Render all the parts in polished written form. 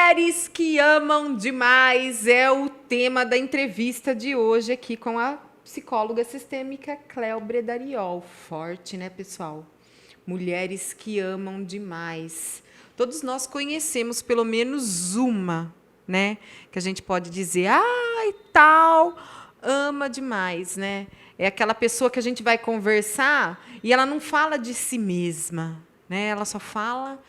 Mulheres que amam demais é o tema da entrevista de hoje aqui com a psicóloga sistêmica Cléo Bredariol. Forte, né, pessoal? Mulheres que amam demais. Todos nós conhecemos pelo menos uma, né? Que a gente pode dizer, ai, tal, ama demais, né? É aquela pessoa que a gente vai conversar e ela não fala de si mesma, né? Ela só fala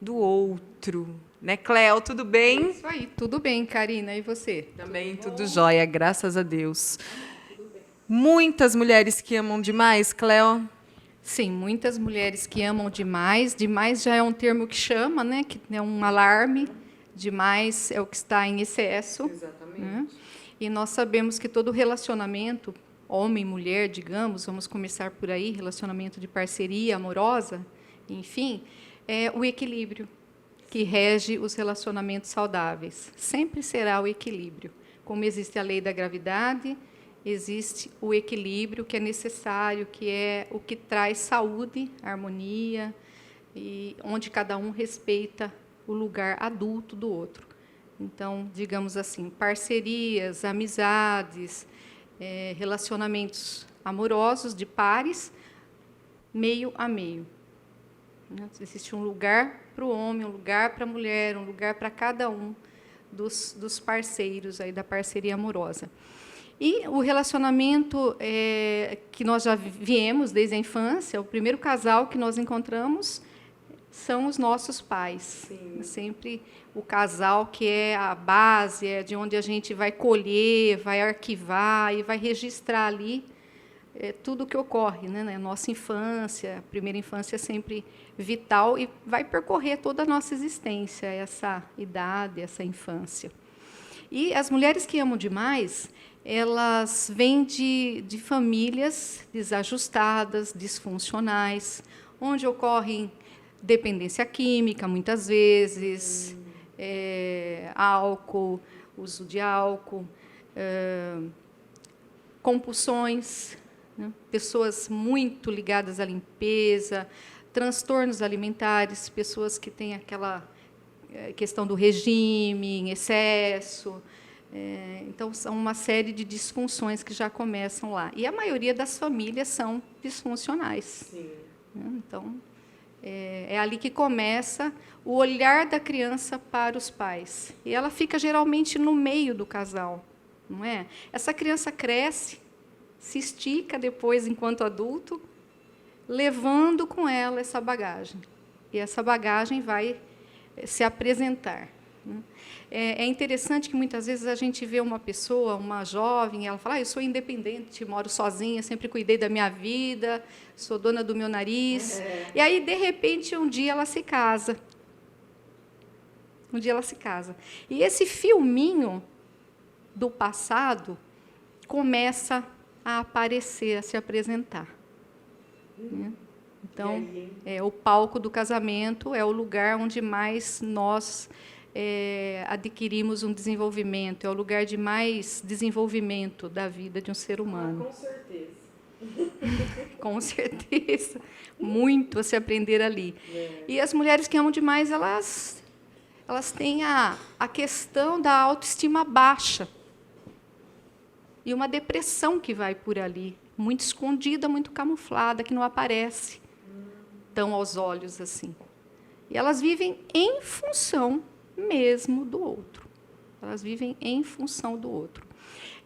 do outro. Né, Cléo, tudo bem? Isso aí, tudo bem, Karina. E você? Também tudo jóia, graças a Deus. Muitas mulheres que amam demais, Cléo. Sim, muitas mulheres que amam demais. Demais já é um termo que chama, né? Que é um alarme. Demais é o que está em excesso. Exatamente. Né? E nós sabemos que todo relacionamento, homem e mulher, digamos, vamos começar por aí, relacionamento de parceria amorosa, enfim, é o equilíbrio que rege os relacionamentos saudáveis. Sempre será o equilíbrio. Como existe a lei da gravidade, existe o equilíbrio que é necessário, que é o que traz saúde, harmonia, e onde cada um respeita o lugar adulto do outro. Então, digamos assim, parcerias, amizades, relacionamentos amorosos de pares, meio a meio. Existe um lugar para o homem, um lugar para a mulher, um lugar para cada um dos parceiros aí da parceria amorosa. E o relacionamento que nós já viemos desde a infância, o primeiro casal que nós encontramos são os nossos pais. Sim. Sempre o casal que é a base, é de onde a gente vai colher, vai arquivar e vai registrar ali tudo o que ocorre, né, na nossa infância. A primeira infância é sempre vital e vai percorrer toda a nossa existência, essa idade, essa infância. E as mulheres que amam demais, elas vêm de famílias desajustadas, disfuncionais, onde ocorrem dependência química, muitas vezes, álcool, uso de álcool, compulsões, né? Pessoas muito ligadas à limpeza, transtornos alimentares, pessoas que têm aquela questão do regime em excesso. Então, são uma série de disfunções que já começam lá. E a maioria das famílias são disfuncionais. Sim. Então, é ali que começa o olhar da criança para os pais. E ela fica, geralmente, no meio do casal. Não é? Essa criança cresce, se estica depois, enquanto adulto, levando com ela essa bagagem. E essa bagagem vai se apresentar. É interessante que, muitas vezes, a gente vê uma pessoa, uma jovem, ela fala, eu sou independente, moro sozinha, sempre cuidei da minha vida, sou dona do meu nariz. E aí, de repente, um dia ela se casa. Um dia ela se casa. E esse filminho do passado começa a aparecer, a se apresentar. Então, o palco do casamento é o lugar onde mais nós adquirimos um desenvolvimento, é o lugar de mais desenvolvimento da vida de um ser humano. Com certeza. Com certeza. Muito a se aprender ali. E as mulheres que amam demais, elas têm a questão da autoestima baixa. E uma depressão que vai por ali, muito escondida, muito camuflada, que não aparece tão aos olhos assim. E elas vivem em função mesmo do outro. Elas vivem em função do outro.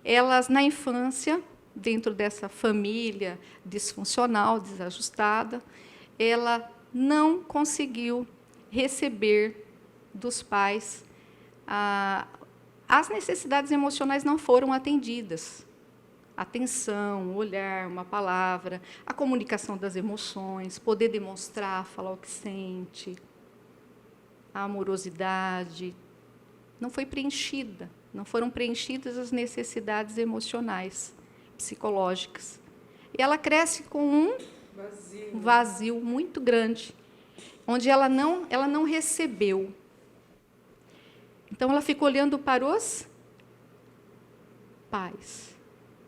Elas, na infância, dentro dessa família disfuncional, desajustada, ela não conseguiu receber dos pais as necessidades emocionais não foram atendidas. Atenção, olhar, uma palavra, a comunicação das emoções, poder demonstrar, falar o que sente, a amorosidade, não foi preenchida, não foram preenchidas as necessidades emocionais, psicológicas. E ela cresce com um vazio muito grande, onde ela não recebeu. Então, ela ficou olhando para os pais.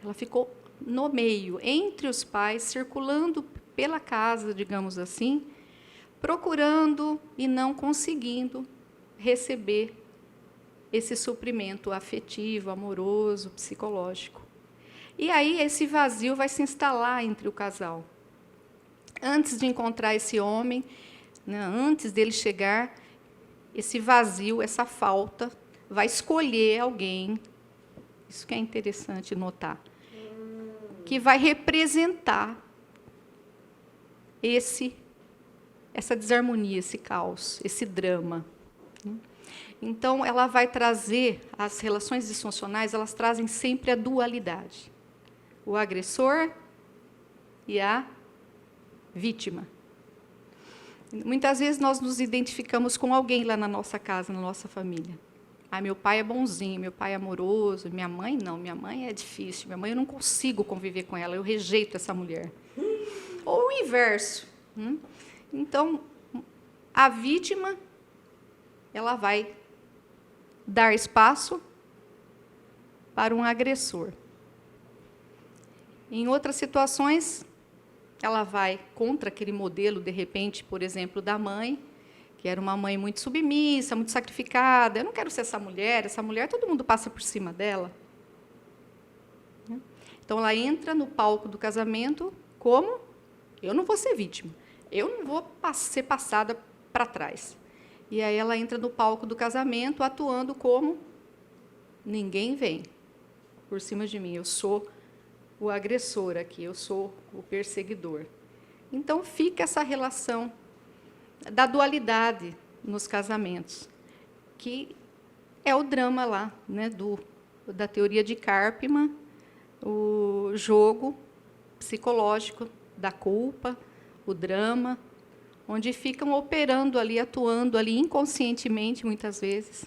Ela ficou no meio, entre os pais, circulando pela casa, digamos assim, procurando e não conseguindo receber esse suprimento afetivo, amoroso, psicológico. E aí esse vazio vai se instalar entre o casal. Antes de encontrar esse homem, né, antes dele chegar, esse vazio, essa falta, vai escolher alguém, isso que é interessante notar, que vai representar essa desarmonia, esse caos, esse drama. Então, ela vai trazer, as relações disfuncionais, elas trazem sempre a dualidade. O agressor e a vítima. Muitas vezes nós nos identificamos com alguém lá na nossa casa, na nossa família. Ah, meu pai é bonzinho, meu pai é amoroso, minha mãe não, minha mãe é difícil, minha mãe eu não consigo conviver com ela, eu rejeito essa mulher. Ou o inverso. Então, a vítima, ela vai dar espaço para um agressor. Em outras situações, ela vai contra aquele modelo, de repente, por exemplo, da mãe, que era uma mãe muito submissa, muito sacrificada. Eu não quero ser essa mulher todo mundo passa por cima dela. Então, ela entra no palco do casamento como: eu não vou ser vítima, eu não vou ser passada para trás. E aí ela entra no palco do casamento atuando como: ninguém vem por cima de mim, eu sou o agressor aqui, eu sou o perseguidor. Então, fica essa relação da dualidade nos casamentos, que é o drama lá, né, da teoria de Karpman, o jogo psicológico da culpa, o drama, onde ficam operando ali, atuando ali inconscientemente, muitas vezes.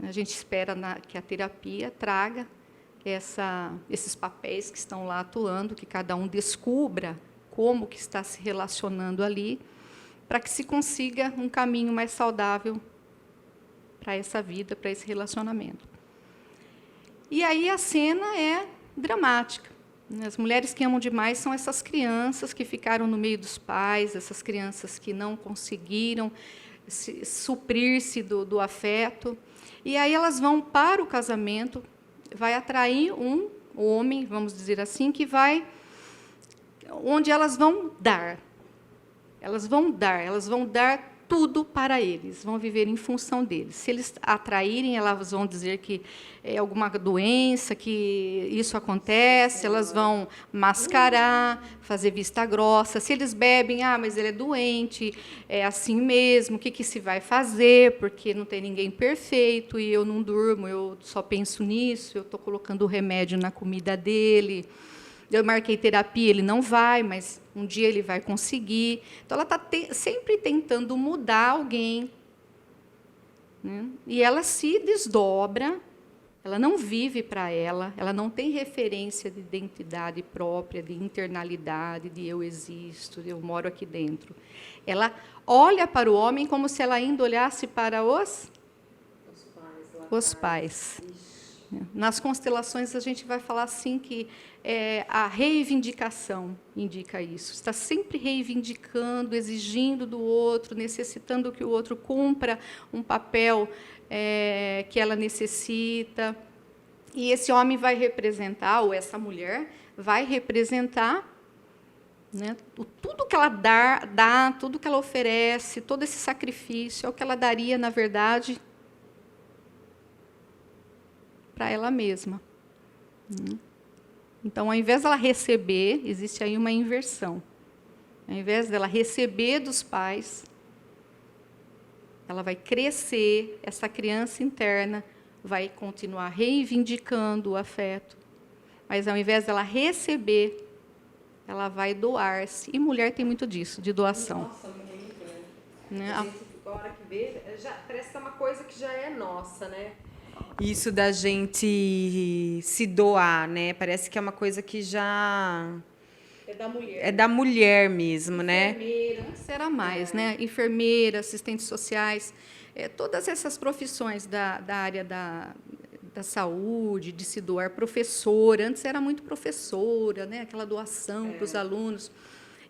A gente espera que a terapia traga esses papéis que estão lá atuando, que cada um descubra como que está se relacionando ali, para que se consiga um caminho mais saudável para essa vida, para esse relacionamento. E aí a cena é dramática. As mulheres que amam demais são essas crianças que ficaram no meio dos pais, essas crianças que não conseguiram suprir-se do afeto. E aí elas vão para o casamento, vai atrair um homem, vamos dizer assim, onde elas vão dar. Elas vão dar tudo para eles, vão viver em função deles. Se eles atraírem, elas vão dizer que é alguma doença, que isso acontece, elas vão mascarar, fazer vista grossa. Se eles bebem, mas ele é doente, é assim mesmo, o que se vai fazer, porque não tem ninguém perfeito, e eu não durmo, eu só penso nisso, eu estou colocando o remédio na comida dele. Eu marquei terapia, ele não vai, mas um dia ele vai conseguir. Então, ela está sempre tentando mudar alguém. Né? E ela se desdobra, ela não vive para ela não tem referência de identidade própria, de internalidade, de eu existo, eu moro aqui dentro. Ela olha para o homem como se ela ainda olhasse para os pais. Nas constelações, a gente vai falar assim que a reivindicação indica isso. Está sempre reivindicando, exigindo do outro, necessitando que o outro cumpra um papel que ela necessita. E esse homem vai representar, ou essa mulher, vai representar, né, tudo que ela dá, tudo que ela oferece, todo esse sacrifício, é o que ela daria, na verdade, para ela mesma. Então, ao invés dela receber, existe aí uma inversão. Ao invés dela receber dos pais, ela vai crescer, essa criança interna vai continuar reivindicando o afeto, mas, ao invés dela receber, ela vai doar-se. E mulher tem muito disso, de doação. Nossa, muito, né? A gente, a hora que vê, parece que é uma coisa que já é nossa, né? Isso da gente se doar, né? Parece que é uma coisa que já é da mulher. É da mulher mesmo, né? Enfermeira, antes era mais, né? Enfermeira, assistentes sociais, todas essas profissões da área da saúde, de se doar, professora. Antes era muito professora, né? Aquela doação para os alunos.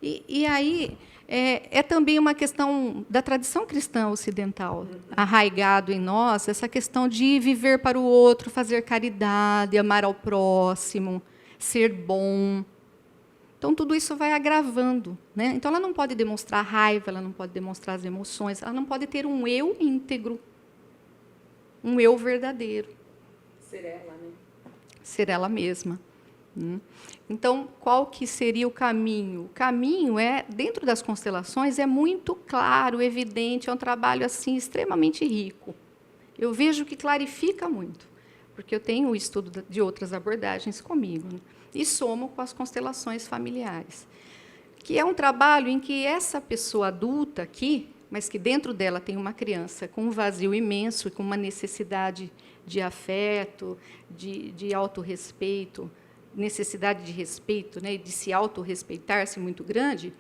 E aí É também uma questão da tradição cristã ocidental, arraigado em nós, essa questão de viver para o outro, fazer caridade, amar ao próximo, ser bom. Então, tudo isso vai agravando, né? Então, ela não pode demonstrar raiva, ela não pode demonstrar as emoções, ela não pode ter um eu íntegro, um eu verdadeiro. Ser ela, né? Ser ela mesma. Então, qual que seria o caminho? O caminho dentro das constelações, é muito claro, evidente, é um trabalho assim extremamente rico. Eu vejo que clarifica muito, porque eu tenho o estudo de outras abordagens comigo, né? E somo com as constelações familiares, que é um trabalho em que essa pessoa adulta aqui, mas que dentro dela tem uma criança com um vazio imenso, com uma necessidade de afeto, de autorrespeito, necessidade de respeito, né, de se autorrespeitar-se muito grande,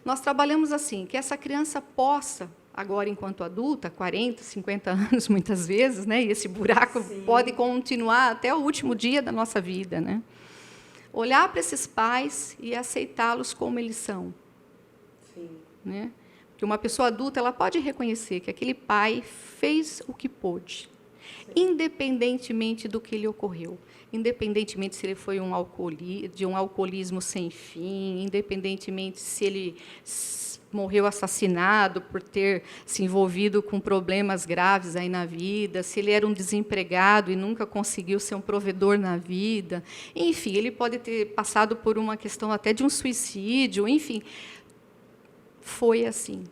nós trabalhamos assim, que essa criança possa, agora enquanto adulta, 40, 50 anos muitas vezes, né, e esse buraco Sim. pode continuar até o último dia da nossa vida, né, olhar para esses pais e aceitá-los como eles são. Sim. Né? Porque uma pessoa adulta ela pode reconhecer que aquele pai fez o que pôde, independentemente do que lhe ocorreu, independentemente se ele foi de um alcoolismo sem fim, independentemente se ele morreu assassinado por ter se envolvido com problemas graves aí na vida, se ele era um desempregado e nunca conseguiu ser um provedor na vida, enfim, ele pode ter passado por uma questão até de um suicídio, enfim, foi assim,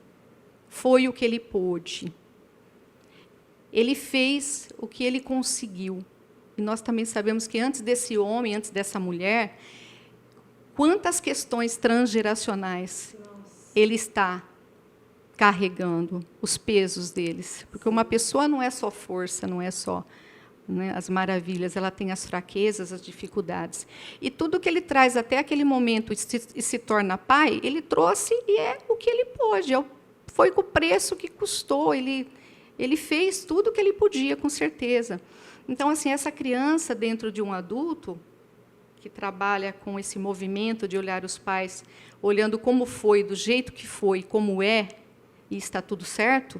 foi o que ele pôde. Ele fez o que ele conseguiu. E nós também sabemos que antes desse homem, antes dessa mulher, quantas questões transgeracionais ele está carregando, os pesos deles. Porque uma pessoa não é só força, não é só, né, as maravilhas, ela tem as fraquezas, as dificuldades. E tudo que ele traz até aquele momento e se torna pai, ele trouxe e é o que ele pôde, foi com o preço que custou, ele fez tudo o que ele podia, com certeza. Então, assim, essa criança dentro de um adulto, que trabalha com esse movimento de olhar os pais, olhando como foi, do jeito que foi, como é, e está tudo certo,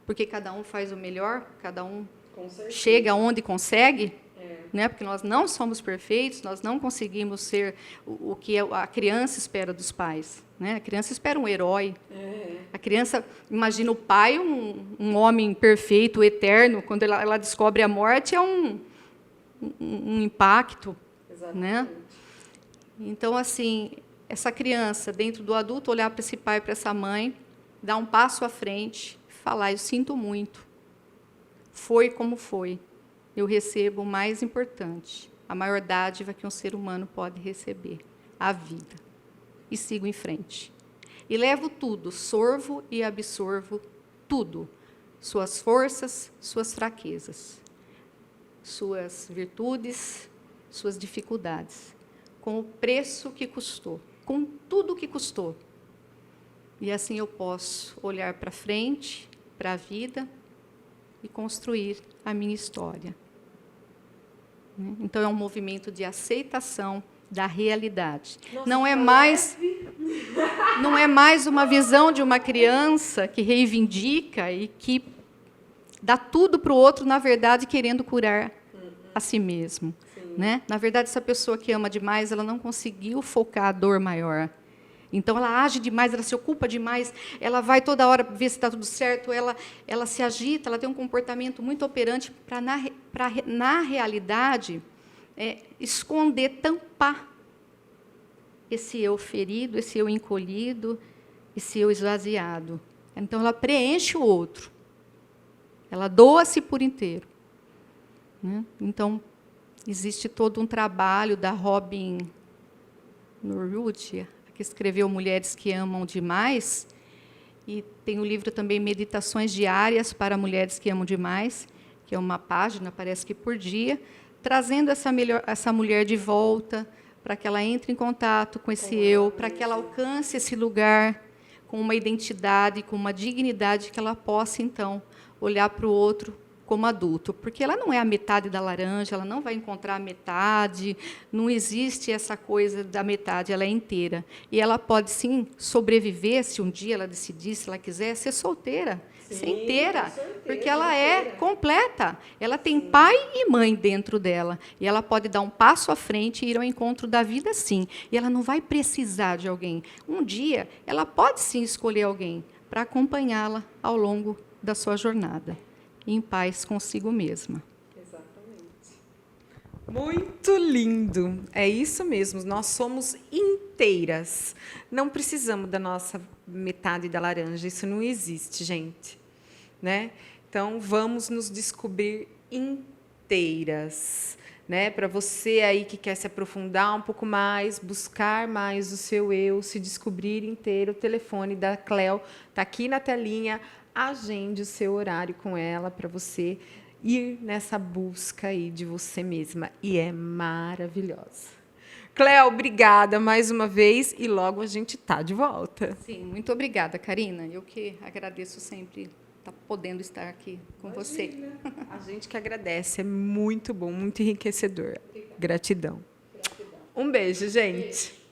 porque cada um faz o melhor, cada um chega onde consegue, né? Porque nós não somos perfeitos, nós não conseguimos ser o que a criança espera dos pais. Né? A criança espera um herói. A criança imagina o pai, um homem perfeito, eterno. Quando ela descobre a morte, é um impacto. Né? Então, assim, essa criança, dentro do adulto, olhar para esse pai, para essa mãe, dar um passo à frente, falar, eu sinto muito. Foi como foi. Eu recebo o mais importante, a maior dádiva que um ser humano pode receber, a vida. E sigo em frente. E levo tudo, sorvo e absorvo tudo. Suas forças, suas fraquezas, suas virtudes, suas dificuldades, com o preço que custou, com tudo que custou. E assim eu posso olhar para frente, para a vida, e construir a minha história. Então, é um movimento de aceitação da realidade. Nossa, não é mais uma visão de uma criança que reivindica e que dá tudo para o outro, na verdade, querendo curar a si mesmo. Né? Na verdade, essa pessoa que ama demais, ela não conseguiu focar a dor maior. Então, ela age demais, ela se ocupa demais, ela vai toda hora ver se está tudo certo, ela se agita, ela tem um comportamento muito operante para, na realidade, esconder, tampar esse eu ferido, esse eu encolhido, esse eu esvaziado. Então, ela preenche o outro. Ela doa-se por inteiro. Né? Então, existe todo um trabalho da Robin Norwood, que escreveu Mulheres que Amam Demais, e tem o livro também Meditações Diárias para Mulheres que Amam Demais, que é uma página, parece que por dia, trazendo essa mulher de volta, para que ela entre em contato com esse eu, para que ela alcance esse lugar com uma identidade, com uma dignidade, que ela possa, então, olhar para o outro como adulto, porque ela não é a metade da laranja, ela não vai encontrar a metade, não existe essa coisa da metade, ela é inteira. E ela pode, sim, sobreviver, se um dia ela decidir, se ela quiser, ser solteira, ser inteira, porque ela é completa. Ela tem pai e mãe dentro dela, e ela pode dar um passo à frente e ir ao encontro da vida, sim. E ela não vai precisar de alguém. Um dia, ela pode, sim, escolher alguém para acompanhá-la ao longo da sua jornada, em paz consigo mesma. Exatamente. Muito lindo. É isso mesmo. Nós somos inteiras. Não precisamos da nossa metade da laranja. Isso não existe, gente. Né? Então, vamos nos descobrir inteiras. Né? Para você aí que quer se aprofundar um pouco mais, buscar mais o seu eu, se descobrir inteiro, o telefone da Cleo está aqui na telinha. Agende o seu horário com ela para você ir nessa busca aí de você mesma. E é maravilhosa. Cleo, obrigada mais uma vez e logo a gente tá de volta. Sim, muito obrigada, Karina. Eu que agradeço sempre estar podendo estar aqui com você. A gente que agradece, é muito bom, muito enriquecedor. Gratidão. Um beijo, gente.